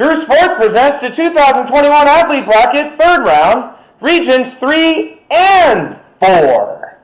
True Sports presents the 2021 Athlete Bracket, third round, Regions 3 and 4.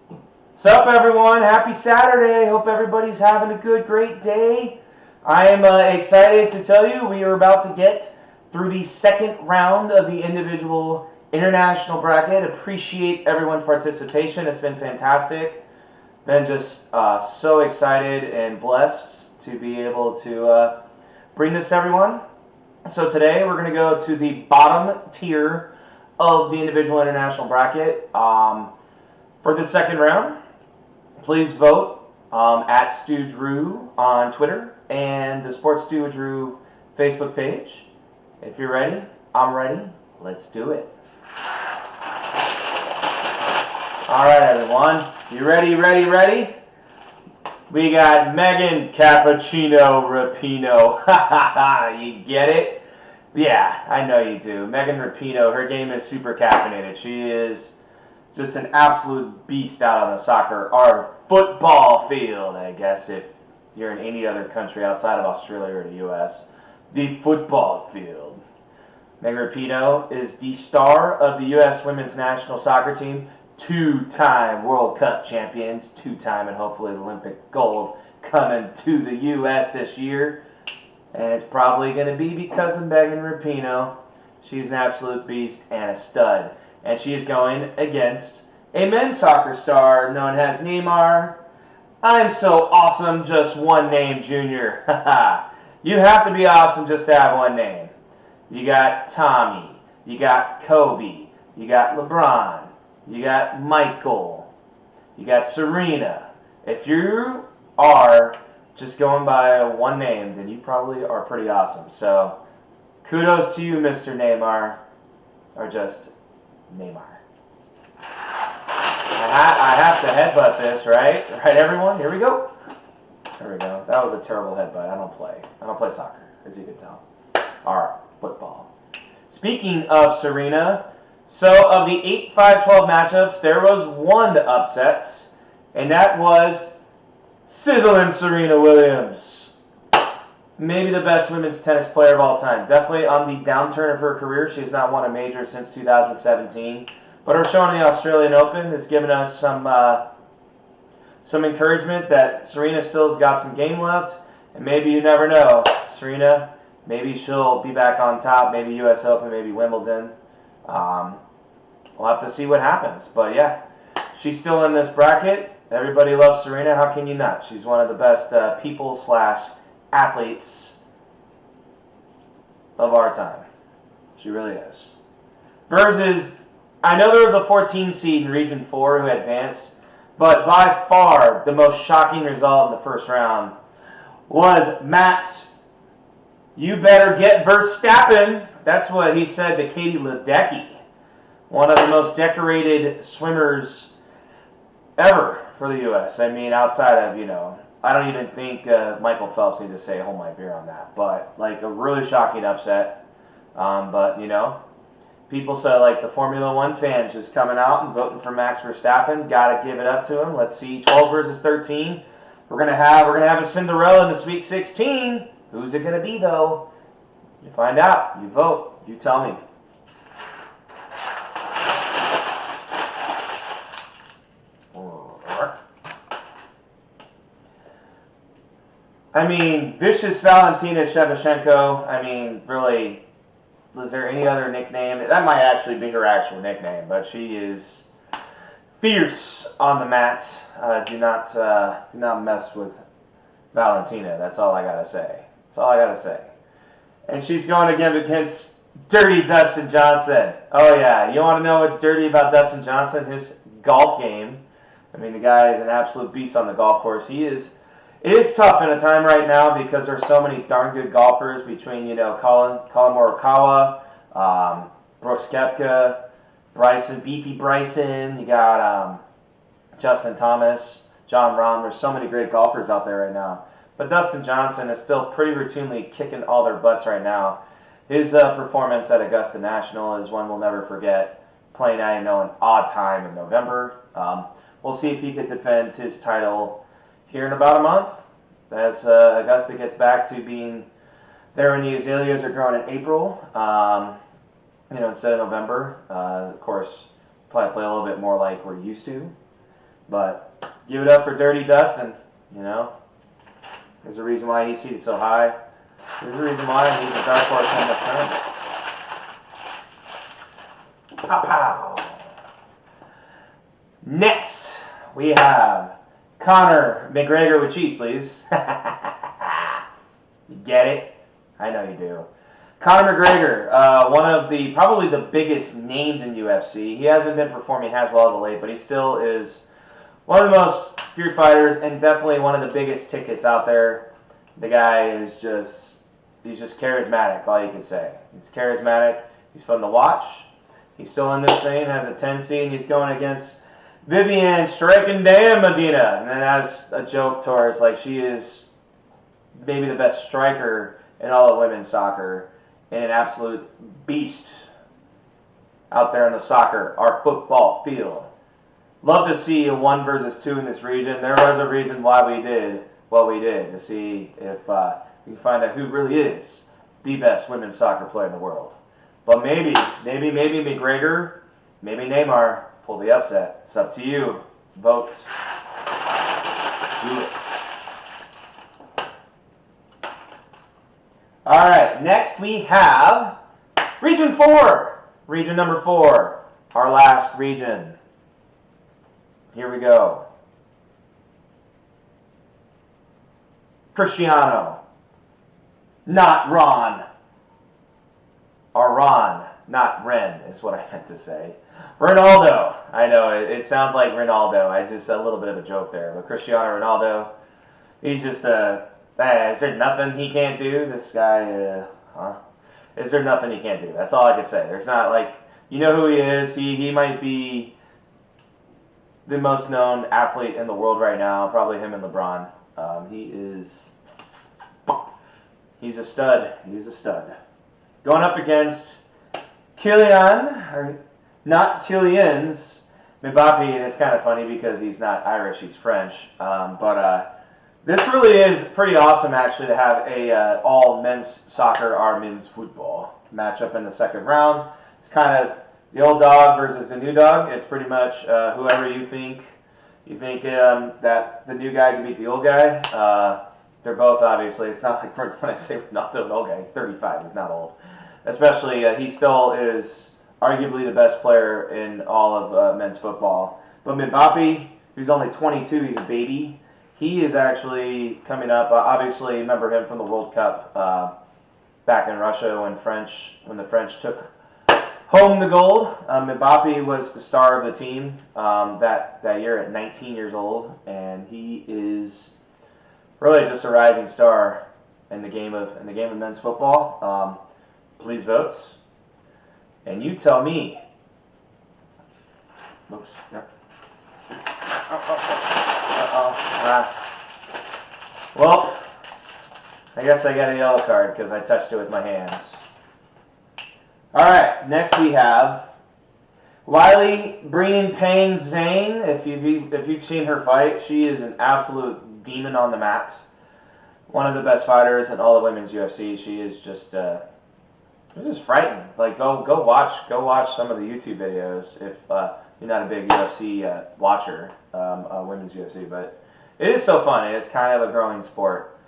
What's up, everyone? Happy Saturday. Hope everybody's having a great day. I am excited to tell you we are about to get through the second round of the individual international bracket. Appreciate everyone's participation. It's been fantastic. Been just so excited and blessed to be able to bring this to everyone. So today we're going to go to the bottom tier of the individual international bracket. For the second round, please vote at Stu Drew on Twitter and the Sports Stu Drew Facebook page. If you're ready, I'm ready. Let's do it. All right, everyone. You ready? We got Megan Cappuccino Rapino. You get it? Yeah, I know you do. Megan Rapino, her game is super caffeinated. She is just an absolute beast out on the soccer or football field, I guess, if you're in any other country outside of Australia or the U.S. The football field. Megan Rapino is the star of the U.S. women's national soccer team. Two-time World Cup champions, two-time and hopefully Olympic gold coming to the U.S. this year. And it's probably going to be because of Megan Rapino. She's an absolute beast and a stud. And she is going against a men's soccer star known as Neymar. I'm so awesome, just one name, Junior. You have to be awesome just to have one name. You got Tommy, you got Kobe, you got LeBron, you got Michael, you got Serena. If you are just going by one name, then you probably are pretty awesome. So, kudos to you, Mr. Neymar, or just Neymar. I have to headbutt this, right? Right, everyone? Here we go. There we go. That was a terrible headbutt. I don't play soccer, as you can tell. All right, football. Speaking of Serena, so of the 8-5-12 matchups, there was one upset, and that was sizzling Serena Williams. Maybe the best women's tennis player of all time. Definitely on the downturn of her career. She has not won a major since 2017. But her show in the Australian Open has given us some encouragement that Serena still's got some game left. And maybe you never know. Serena, maybe she'll be back on top. Maybe U.S. Open, maybe Wimbledon. We'll have to see what happens. But yeah, she's still in this bracket. Everybody loves Serena. How can you not? She's one of the best people/athletes of our time. She really is. Versus, I know there was a 14 seed in Region 4 who advanced, but by far the most shocking result in the first round was Max, you better get Verstappen. That's what he said to Katie Ledecky, one of the most decorated swimmers ever for the U.S. I mean, outside of, I don't even think Michael Phelps needs to say hold my beer on that, but like a really shocking upset. But, people say like the Formula One fans just coming out and voting for Max Verstappen. Got to give it up to him. Let's see, 12 versus 13. We're gonna have a Cinderella in the Sweet 16. Who's it gonna be though? You find out. You vote. You tell me. I mean, vicious Valentina Shevachenko. I mean, really. Was there any other nickname? That might actually be her actual nickname, but she is fierce on the mat. Do not mess with Valentina. That's all I gotta say. And she's going against dirty Dustin Johnson. Oh yeah, you want to know what's dirty about Dustin Johnson? His golf game. I mean, the guy is an absolute beast on the golf course. It is tough in a time right now because there's so many darn good golfers between, Colin Morikawa, Brooks Koepka, Beefy Bryson, you got Justin Thomas, John Rahm. There's so many great golfers out there right now. But Dustin Johnson is still pretty routinely kicking all their butts right now. His performance at Augusta National is one we'll never forget, playing at an odd time in November. We'll see if he could defend his title here in about a month. as Augusta gets back to being there when the azaleas are growing in April, instead of November. Of course, probably play a little bit more like we're used to. But give it up for Dirty Dustin, There's a reason why he's seated so high. There's a reason why he's a dark horse in the tournament. Pow pow. Next, we have Conor McGregor with cheese, please. You get it? I know you do. Conor McGregor, probably the biggest names in UFC. He hasn't been performing as well as of late, but he still is one of the most feared fighters and definitely one of the biggest tickets out there. The guy is he's just charismatic, all you can say. He's charismatic. He's fun to watch. He's still in this thing, has a 10 seed, and he's going against Vivian striking damn Medina. And then that's a joke towards, like, she is maybe the best striker in all of women's soccer and an absolute beast out there in the soccer, our football field. Love to see a 1 versus 2 in this region. There was a reason why we did what we did, to see if we can find out who really is the best women's soccer player in the world. But maybe McGregor, maybe Neymar pull the upset. It's up to you. Votes. Do it. All right, next we have Region 4. Region number 4. Our last region. Here we go. Cristiano. Not Ron. Or Ron, not Ren, is what I meant to say. Ronaldo. I know, it sounds like Ronaldo. I just, a little bit of a joke there. But Cristiano Ronaldo, he's just is there nothing he can't do? This guy, Is there nothing he can't do? That's all I can say. There's not, like, you know who he is. He might be the most known athlete in the world right now. Probably him and LeBron. He's a stud. He's a stud. Going up against not Kylian's, Mbappe, and it's kind of funny because he's not Irish, he's French. This really is pretty awesome, actually, to have a all men's soccer or men's football matchup in the second round. It's kind of the old dog versus the new dog. It's pretty much whoever you think that the new guy can beat the old guy. They're both, obviously, it's not like when I say Ronaldo an old guy, he's 35, he's not old. Especially, he still is arguably the best player in all of men's football. But Mbappe, who's only 22, he's a baby. He is actually coming up. Obviously, remember him from the World Cup back in Russia when the French took home the gold. Mbappe was the star of the team that year at 19 years old, and he is really just a rising star in the game of men's football. Please vote, and you tell me. Oops. Yep. Well, I guess I got a yellow card because I touched it with my hands. All right, next we have Weili Zhang. If you've seen her fight, she is an absolute demon on the mat. One of the best fighters in all of women's UFC. She is just frightening. Like go watch some of the YouTube videos if you're not a big UFC watcher, women's UFC. But it is so fun. It is kind of a growing sport.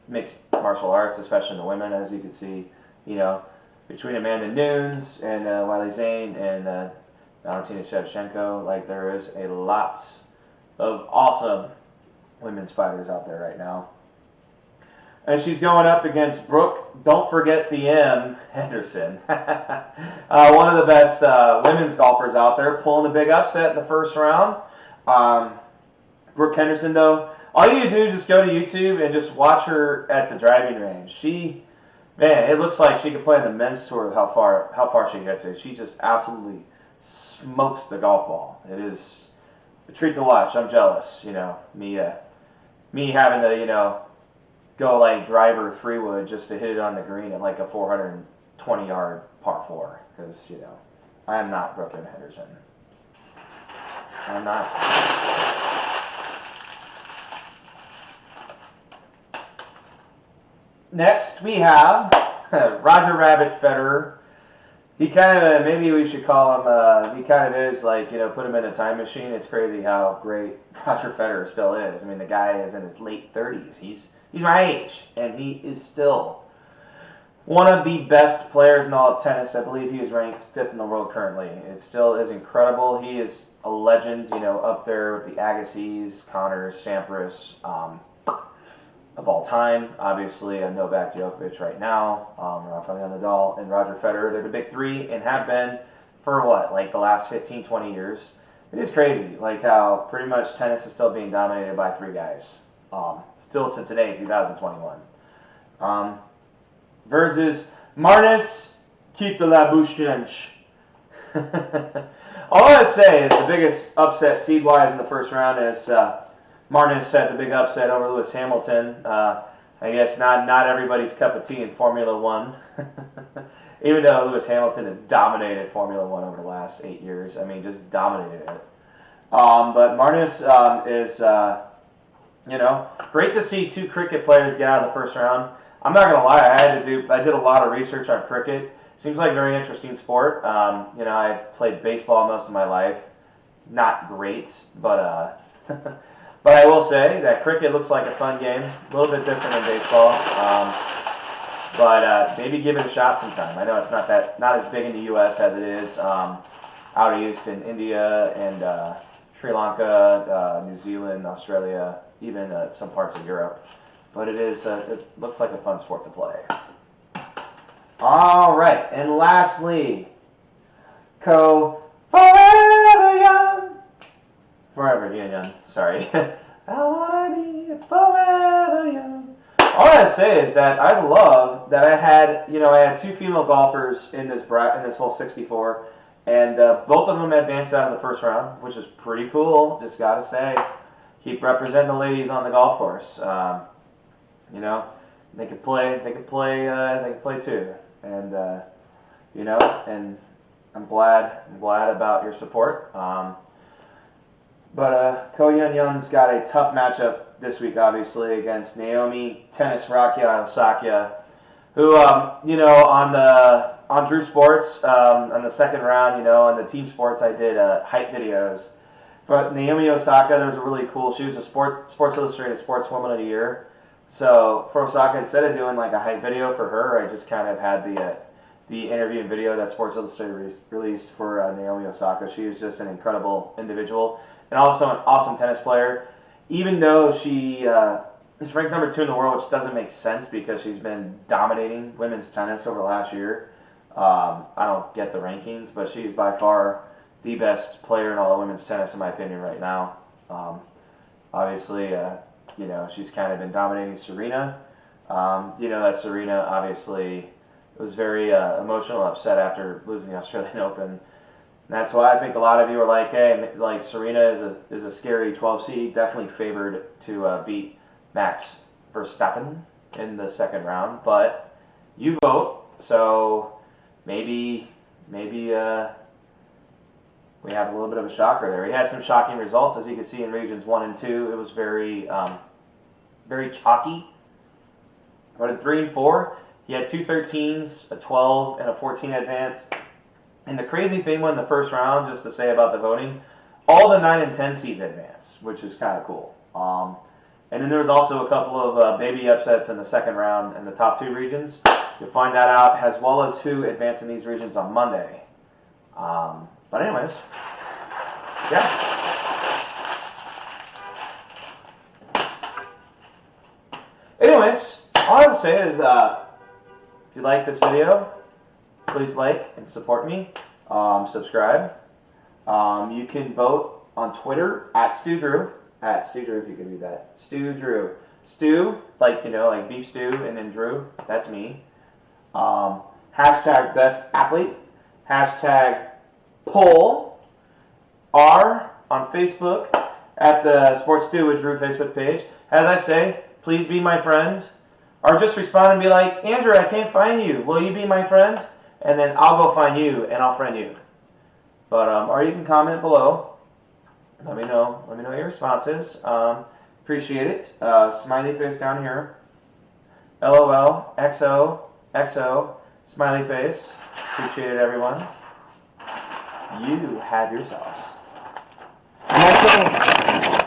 Mixed martial arts, especially in the women, as you can see. Between Amanda Nunes and Weili Zhang and Valentina Shevachenko, like there is a lot of awesome women's fighters out there right now. And she's going up against Brooke, don't forget the M, Henderson. One of the best women's golfers out there, pulling a big upset in the first round. Brooke Henderson, though, all you need to do is just go to YouTube and just watch her at the driving range. Man, it looks like she could play in the men's tour with how far she gets it. She just absolutely smokes the golf ball. It is a treat to watch. I'm jealous, me having to, go like driver 3-wood just to hit it on the green at like a 420-yard par 4. Because, I am not Brooke Henderson. I'm not. Next, we have Roger Rabbit Federer. He kind of, maybe we should call him, he kind of is like, put him in a time machine. It's crazy how great Roger Federer still is. I mean, the guy is in his late 30s. He's my age, and he is still one of the best players in all of tennis. I believe he is ranked 5th in the world currently. It still is incredible. He is a legend, up there with the Agassiz, Connors, Sampras, of all time. Obviously, Novak Djokovic right now, Rafael Nadal, and Roger Federer. They're the big three and have been for like the last 15, 20 years. It is crazy, like how pretty much tennis is still being dominated by three guys. Still to today, 2021. Versus Marnus Ketola. All I say is the biggest upset seed-wise in the first round is Marnus had the big upset over Lewis Hamilton. I guess not everybody's cup of tea in Formula One. Even though Lewis Hamilton has dominated Formula One over the last 8 years. I mean, just dominated it. But Marnus is, great to see two cricket players get out of the first round. I'm not going to lie, I did a lot of research on cricket. Seems like a very interesting sport. I played baseball most of my life. Not great, but but I will say that cricket looks like a fun game. A little bit different than baseball. But maybe give it a shot sometime. I know it's not as big in the U.S. as it is out east in India and Sri Lanka, New Zealand, Australia, even some parts of Europe. But it looks like a fun sport to play. All right, and lastly, Forever Young. Sorry. I wanna be forever young. All I gotta say is that I love that I had two female golfers in this whole 64, and both of them advanced out of the first round, which is pretty cool. Just gotta say, keep representing the ladies on the golf course. They could play too. And and I'm glad about your support. But Ko Young's got a tough matchup this week, obviously, against Naomi Tennis Rakia Osaka, who on Drew Sports on the second round, on the team sports, I did height videos. But Naomi Osaka, there was a really cool. She was a Sports Illustrated Sportswoman of the Year. So for Osaka, instead of doing like a hype video for her, I just kind of had the interview and video that Sports Illustrated released for Naomi Osaka. She is just an incredible individual and also an awesome tennis player. Even though she is ranked number 2 in the world, which doesn't make sense because she's been dominating women's tennis over the last year. I don't get the rankings, but she's by far the best player in all of women's tennis, in my opinion, right now. Obviously, she's kind of been dominating Serena. That Serena obviously was very emotional, upset after losing the Australian Open. And that's why I think a lot of you are like, hey, like Serena is a scary 12 seed, definitely favored to beat Max Verstappen in the second round. But you vote, so maybe we have a little bit of a shocker there. He had some shocking results, as you can see in regions 1 and 2. It was very chalky. But in 3 and 4, he had 2 13s, a 12, and a 14 advance. And the crazy thing in the first round, just to say about the voting, all the 9 and 10 seeds advance, which is kind of cool. And then there was also a couple of baby upsets in the second round in the top 2 regions. You'll find that out, as well as who advanced in these regions on Monday. But anyways, yeah. Anyways, all I have to say is, if you like this video, please like and support me. Subscribe. You can vote on Twitter at StuDrew. At StuDrew, if you can read that. StuDrew. Stu, like beef stew, and then Drew. That's me. Hashtag best athlete. Hashtag poll R on Facebook at the Sports Stew with Drew Facebook page. As I say, please be my friend. Or just respond and be like, Andrew, I can't find you. Will you be my friend? And then I'll go find you and I'll friend you. But or you can comment below. Let me know your responses. Appreciate it. Smiley face down here. LOL, XO, XO, smiley face. Appreciate it, everyone. You have yourselves. Next one.